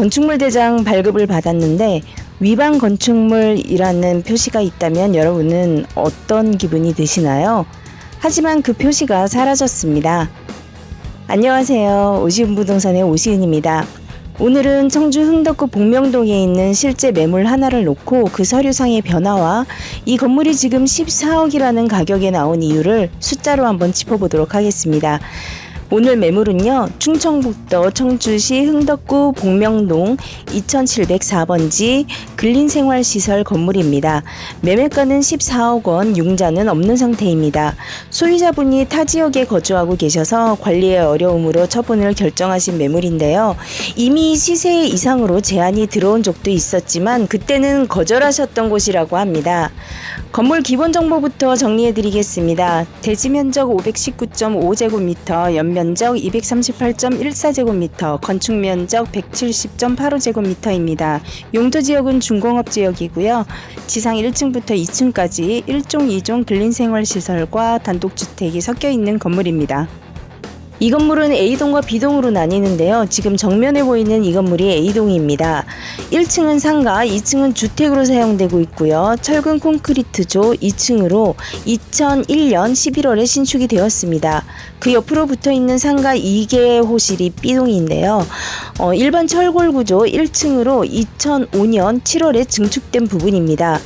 건축물 대장 발급을 받았는데 위반 건축물이라는 표시가 있다면 여러분은 어떤 기분이 드시나요? 하지만 그 표시가 사라졌습니다. 안녕하세요. 오시은 부동산의 오시은입니다. 오늘은 청주 흥덕구 복명동에 있는 실제 매물 하나를 놓고 그 서류상의 변화와 이 건물이 지금 14억이라는 가격에 나온 이유를 숫자로 한번 짚어보도록 하겠습니다. 오늘 매물은요, 충청북도 청주시 흥덕구 복명동 2704번지 근린생활시설 건물입니다. 매매가는 14억 원, 융자는 없는 상태입니다. 소유자분이 타 지역에 거주하고 계셔서 관리의 어려움으로 처분을 결정하신 매물인데요. 이미 시세 이상으로 제한이 들어온 적도 있었지만 그때는 거절하셨던 곳이라고 합니다. 건물 기본 정보부터 정리해 드리겠습니다. 대지 면적 519.5제곱미터, 연면적 238.14제곱미터, 건축 면적 170.85제곱미터입니다. 용도 지역은 중공업 지역이고요. 지상 1층부터 2층까지 1종, 2종 근린생활시설과 단독주택이 섞여 있는 건물입니다. 이 건물은 A동과 B동으로 나뉘는데요. 지금 정면에 보이는 이 건물이 A동입니다. 1층은 상가, 2층은 주택으로 사용되고 있고요. 철근 콘크리트조 2층으로 2001년 11월에 신축이 되었습니다. 그 옆으로 붙어있는 상가 2개 호실이 B동인데요. 일반 철골 구조 1층으로 2005년 7월에 증축된 부분입니다.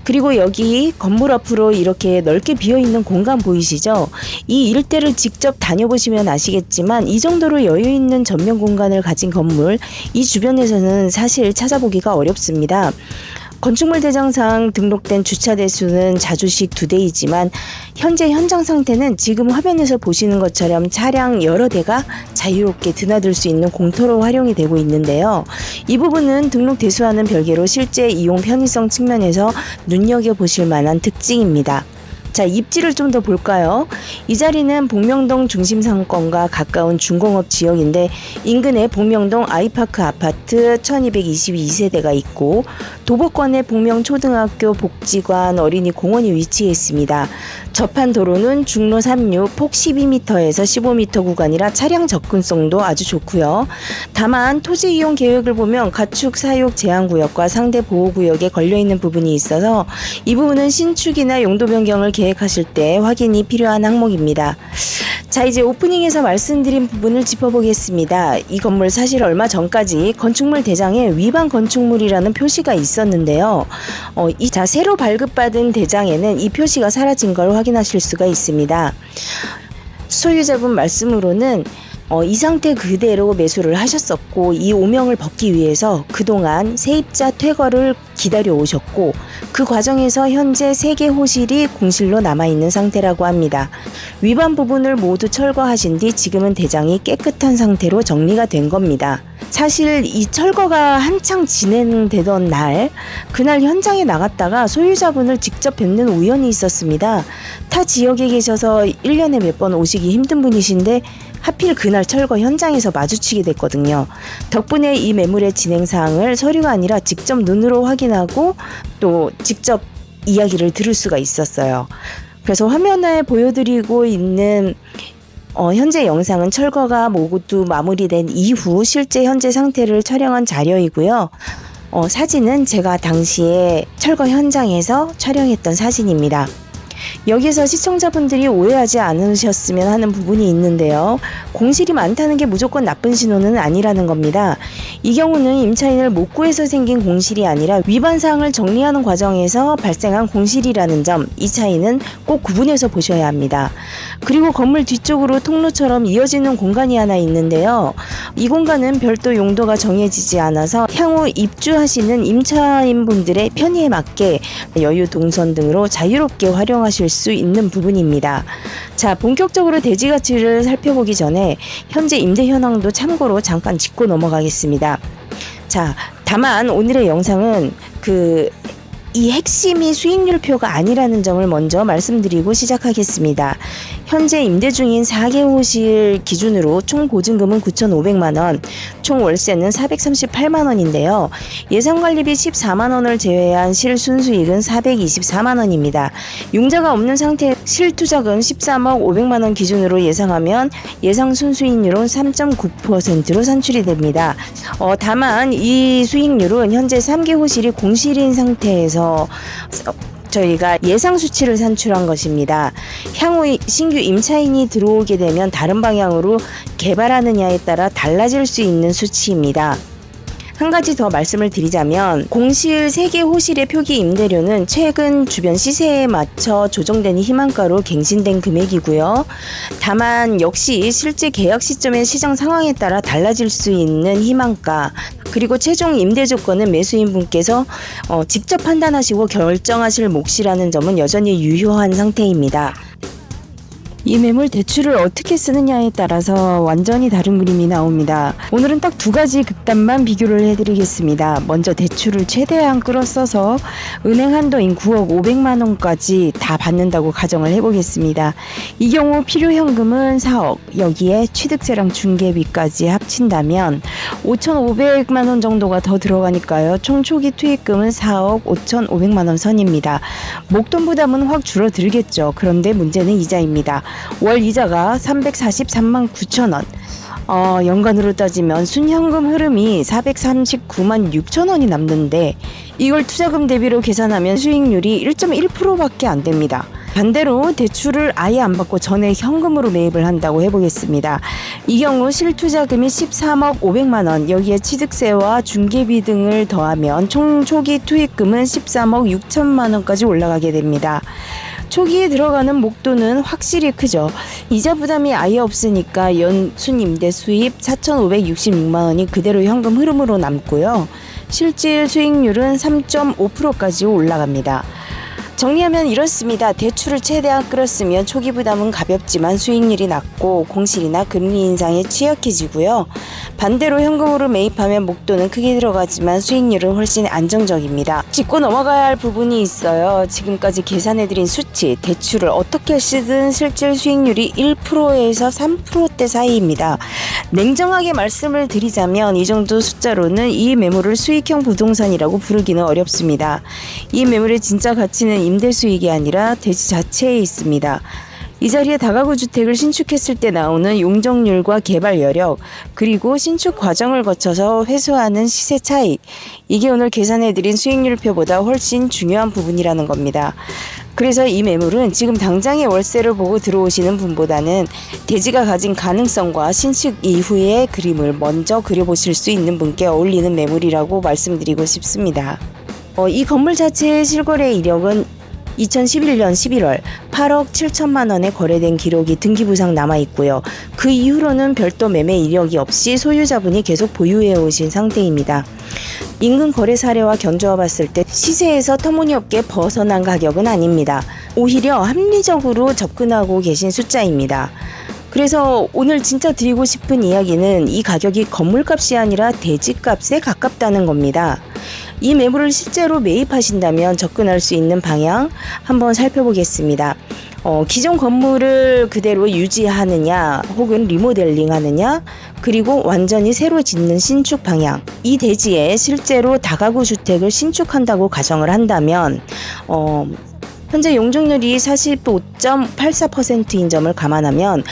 그리고 여기 건물 앞으로 이렇게 넓게 비어있는 공간 보이시죠? 이 일대를 직접 다녀보시면 아시겠지만 이 정도로 여유있는 전면 공간을 가진 건물, 이 주변에서는 사실 찾아보기가 어렵습니다. 건축물 대장상 등록된 주차 대수는 자주식 2대이지만 현재 현장 상태는 지금 화면에서 보시는 것처럼 차량 여러 대가 자유롭게 드나들 수 있는 공터로 활용이 되고 있는데요. 이 부분은 등록 대수와는 별개로 실제 이용 편의성 측면에서 눈여겨보실 만한 특징입니다. 자, 입지를 좀 더 볼까요? 이 자리는 복명동 중심 상권과 가까운 중공업 지역인데 인근에 복명동 아이파크 아파트 1222세대가 있고 도보권에 복명초등학교 복지관 어린이 공원이 위치해 있습니다. 접한 도로는 중로 3류 폭 12m에서 15m 구간이라 차량 접근성도 아주 좋고요. 다만 토지 이용 계획을 보면 가축 사육 제한구역과 상대 보호구역에 걸려있는 부분이 있어서 이 부분은 신축이나 용도 변경을 계획하실 때 확인이 필요한 항목입니다. 자, 이제 오프닝에서 말씀드린 부분을 짚어보겠습니다. 이 건물 사실 얼마 전까지 건축물 대장에 위반 건축물이라는 표시가 있었는데요. 새로 발급받은 대장에는 이 표시가 사라진 걸 확인하실 수가 있습니다. 소유자분 말씀으로는 이 상태 그대로 매수를 하셨었고 이 오명을 벗기 위해서 그동안 세입자 퇴거를 기다려 오셨고 그 과정에서 현재 3개 호실이 공실로 남아있는 상태라고 합니다. 위반 부분을 모두 철거하신 뒤 지금은 대장이 깨끗한 상태로 정리가 된 겁니다. 사실 이 철거가 한창 진행되던 날, 그날 현장에 나갔다가 소유자분을 직접 뵙는 우연이 있었습니다. 타 지역에 계셔서 1년에 몇 번 오시기 힘든 분이신데 하필 그날 철거 현장에서 마주치게 됐거든요. 덕분에 이 매물의 진행사항을 서류가 아니라 직접 눈으로 확인하고 또 직접 이야기를 들을 수가 있었어요. 그래서 화면에 보여드리고 있는 현재 영상은 철거가 모두 마무리된 이후 실제 현재 상태를 촬영한 자료이고요. 사진은 제가 당시에 철거 현장에서 촬영했던 사진입니다. 여기서 시청자분들이 오해하지 않으셨으면 하는 부분이 있는데요. 공실이 많다는 게 무조건 나쁜 신호는 아니라는 겁니다. 이 경우는 임차인을 못 구해서 생긴 공실이 아니라 위반사항을 정리하는 과정에서 발생한 공실이라는 점, 이 차이는 꼭 구분해서 보셔야 합니다. 그리고 건물 뒤쪽으로 통로처럼 이어지는 공간이 하나 있는데요. 이 공간은 별도 용도가 정해지지 않아서 향후 입주하시는 임차인분들의 편의에 맞게 여유 동선 등으로 자유롭게 활용하실 수 있는 부분입니다. 자, 본격적으로 대지 가치를 살펴보기 전에 현재 임대 현황도 참고로 잠깐 짚고 넘어가겠습니다. 자, 다만 오늘의 영상은 이 핵심이 수익률표가 아니라는 점을 먼저 말씀드리고 시작하겠습니다. 현재 임대 중인 4개호실 기준으로 총 보증금은 9,500만원, 총 월세는 438만원인데요. 예상관리비 14만원을 제외한 실순수익은 424만원입니다. 융자가 없는 상태 실투자금 13억 500만원 기준으로 예상하면 예상 순수익률은 3.9%로 산출이 됩니다. 다만 이 수익률은 현재 3개호실이 공실인 상태에서 저희가 예상 수치를 산출한 것입니다. 향후 신규 임차인이 들어오게 되면 다른 방향으로 개발하느냐에 따라 달라질 수 있는 수치입니다. 한 가지 더 말씀을 드리자면 공실 3개 호실의 표기 임대료는 최근 주변 시세에 맞춰 조정된 희망가로 갱신된 금액이고요. 다만 역시 실제 계약 시점의 시장 상황에 따라 달라질 수 있는 희망가, 그리고 최종 임대 조건은 매수인분께서 직접 판단하시고 결정하실 몫이라는 점은 여전히 유효한 상태입니다. 이 매물 대출을 어떻게 쓰느냐에 따라서 완전히 다른 그림이 나옵니다. 오늘은 딱 2가지 극단만 비교를 해드리겠습니다. 먼저 대출을 최대한 끌어써서 은행 한도인 9억 500만원까지 다 받는다고 가정을 해보겠습니다. 이 경우 필요 현금은 4억, 여기에 취득세랑 중개비까지 합친다면 5,500만원 정도가 더 들어가니까요. 총 초기 투입금은 4억 5,500만원 선입니다. 목돈 부담은 확 줄어들겠죠. 그런데 문제는 이자입니다. 월 이자가 343만 9천원, 연간으로 따지면 순현금 흐름이 439만 6천원이 남는데 이걸 투자금 대비로 계산하면 수익률이 1.1%밖에 안 됩니다. 반대로 대출을 아예 안 받고 전액 현금으로 매입을 한다고 해보겠습니다. 이 경우 실투자금이 13억 500만원, 여기에 취득세와 중개비 등을 더하면 총 초기 투입금은 13억 6천만원까지 올라가게 됩니다. 초기에 들어가는 목돈은 확실히 크죠. 이자 부담이 아예 없으니까 연순 임대 수입 4,566만원이 그대로 현금 흐름으로 남고요. 실질 수익률은 3.5%까지 올라갑니다. 정리하면 이렇습니다. 대출을 최대한 끌었으면 초기 부담은 가볍지만 수익률이 낮고 공실이나 금리 인상에 취약해지고요. 반대로 현금으로 매입하면 목돈은 크게 들어가지만 수익률은 훨씬 안정적입니다. 짚고 넘어가야 할 부분이 있어요. 지금까지 계산해드린 수치, 대출을 어떻게 쓰든 실질 수익률이 1%에서 3%대 사이입니다. 냉정하게 말씀을 드리자면 이 정도 숫자로는 이 매물을 수익형 부동산이라고 부르기는 어렵습니다. 이 매물의 진짜 가치는 임대 수익이 아니라 대지 자체에 있습니다. 이 자리에 다가구 주택을 신축했을 때 나오는 용적률과 개발 여력, 그리고 신축 과정을 거쳐서 회수하는 시세 차익, 이게 오늘 계산해드린 수익률표보다 훨씬 중요한 부분이라는 겁니다. 그래서 이 매물은 지금 당장의 월세를 보고 들어오시는 분보다는 대지가 가진 가능성과 신축 이후의 그림을 먼저 그려보실 수 있는 분께 어울리는 매물이라고 말씀드리고 싶습니다. 이 건물 자체의 실거래 이력은 2011년 11월 8억 7천만 원에 거래된 기록이 등기부상 남아있고요. 그 이후로는 별도 매매 이력이 없이 소유자분이 계속 보유해 오신 상태입니다. 인근 거래 사례와 견주어 봤을 때 시세에서 터무니없게 벗어난 가격은 아닙니다. 오히려 합리적으로 접근하고 계신 숫자입니다. 그래서 오늘 진짜 드리고 싶은 이야기는 이 가격이 건물값이 아니라 대지값에 가깝다는 겁니다. 이 매물을 실제로 매입하신다면 접근할 수 있는 방향 한번 살펴보겠습니다. 기존 건물을 그대로 유지하느냐 혹은 리모델링 하느냐, 그리고 완전히 새로 짓는 신축 방향, 이 대지에 실제로 다가구 주택을 신축한다고 가정을 한다면 현재 용적률이 45.84%인 점을 감안하면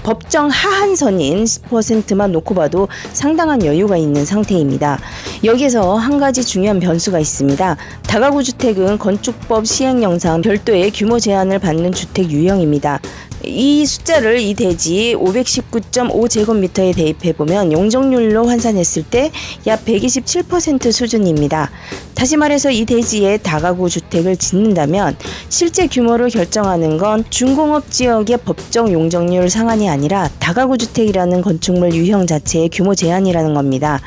법정 하한선인 10%만 놓고 봐도 상당한 여유가 있는 상태입니다. 여기서 한 가지 중요한 변수가 있습니다. 다가구 주택은 건축법 시행령상 별도의 규모 제한을 받는 주택 유형입니다. 이 숫자를 이 대지 519.5제곱미터에 대입해보면 용적률로 환산했을 때 약 127% 수준입니다. 다시 말해서 이 대지에 다가구 주택을 짓는다면 실제 규모를 결정하는 건 준공업 지역의 법정 용적률 상한이 아니라 다가구 주택이라는 건축물 유형 자체의 규모 제한이라는 겁니다.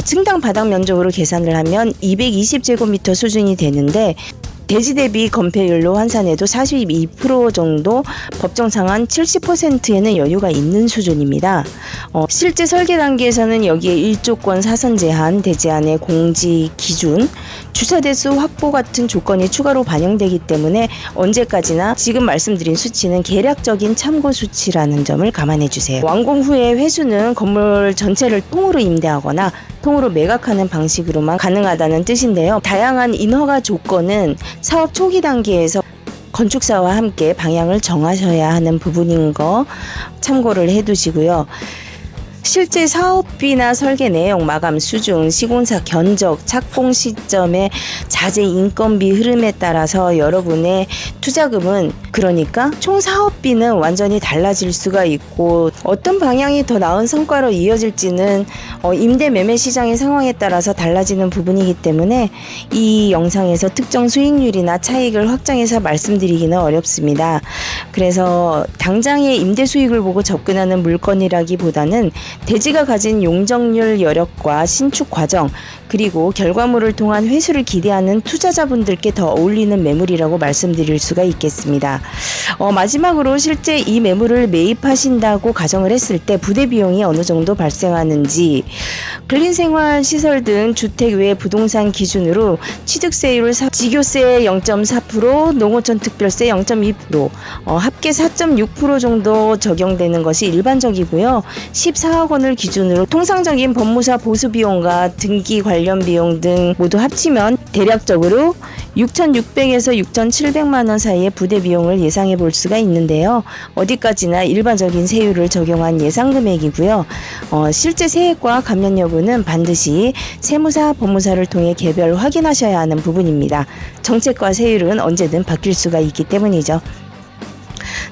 층당 바닥 면적으로 계산을 하면 220제곱미터 수준이 되는데 대지 대비 건폐율로 환산해도 42% 정도, 법정 상한 70%에는 여유가 있는 수준입니다. 실제 설계 단계에서는 여기에 일조권 사선 제한, 대지 안의 공지 기준, 주차 대수 확보 같은 조건이 추가로 반영되기 때문에 언제까지나 지금 말씀드린 수치는 계략적인 참고 수치라는 점을 감안해 주세요. 완공 후에 회수는 건물 전체를 통으로 임대하거나 통으로 매각하는 방식으로만 가능하다는 뜻인데요. 다양한 인허가 조건은 사업 초기 단계에서 건축사와 함께 방향을 정하셔야 하는 부분인 거 참고를 해두시고요. 실제 사업비나 설계 내용, 마감 수준, 시공사 견적, 착공 시점의 자재 인건비 흐름에 따라서 여러분의 투자금은, 그러니까 총 사업비는 완전히 달라질 수가 있고, 어떤 방향이 더 나은 성과로 이어질지는 임대 매매 시장의 상황에 따라서 달라지는 부분이기 때문에 이 영상에서 특정 수익률이나 차익을 확정해서 말씀드리기는 어렵습니다. 그래서 당장의 임대 수익을 보고 접근하는 물건이라기보다는 대지가 가진 용적률 여력과 신축 과정, 그리고 결과물을 통한 회수를 기대하는 투자자분들께 더 어울리는 매물이라고 말씀드릴 수가 있겠습니다. 마지막으로 실제 이 매물을 매입하신다고 가정을 했을 때 부대 비용이 어느 정도 발생하는지, 근린생활시설 등 주택 외 부동산 기준으로 취득세율 지교세 0.4%, 농어촌 특별세 0.2%, 합계 4.6% 정도 적용되는 것이 일반적이고요. 14억 원을 기준으로 통상적인 법무사 보수 비용과 등기 관련 비용 등 모두 합치면 대략적으로 6,600에서 6,700만 원 사이의 부대 비용을 예상해 볼 수가 있는데요. 어디까지나 일반적인 세율을 적용한 예상 금액이고요. 실제 세액과 감면 여부는 반드시 세무사, 법무사를 통해 개별 확인하셔야 하는 부분입니다. 정책과 세율은 언제든 바뀔 수가 있기 때문이죠.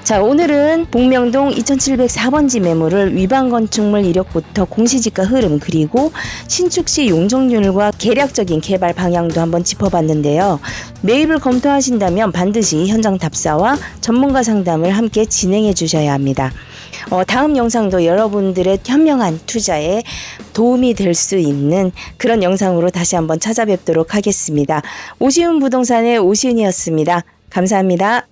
자, 오늘은 복명동 2704번지 매물을 위반 건축물 이력부터 공시지가 흐름, 그리고 신축 시 용적률과 계략적인 개발 방향도 한번 짚어봤는데요. 매입을 검토하신다면 반드시 현장 답사와 전문가 상담을 함께 진행해 주셔야 합니다. 다음 영상도 여러분들의 현명한 투자에 도움이 될 수 있는 그런 영상으로 다시 한번 찾아뵙도록 하겠습니다. 오시훈 부동산의 오시훈이었습니다. 감사합니다.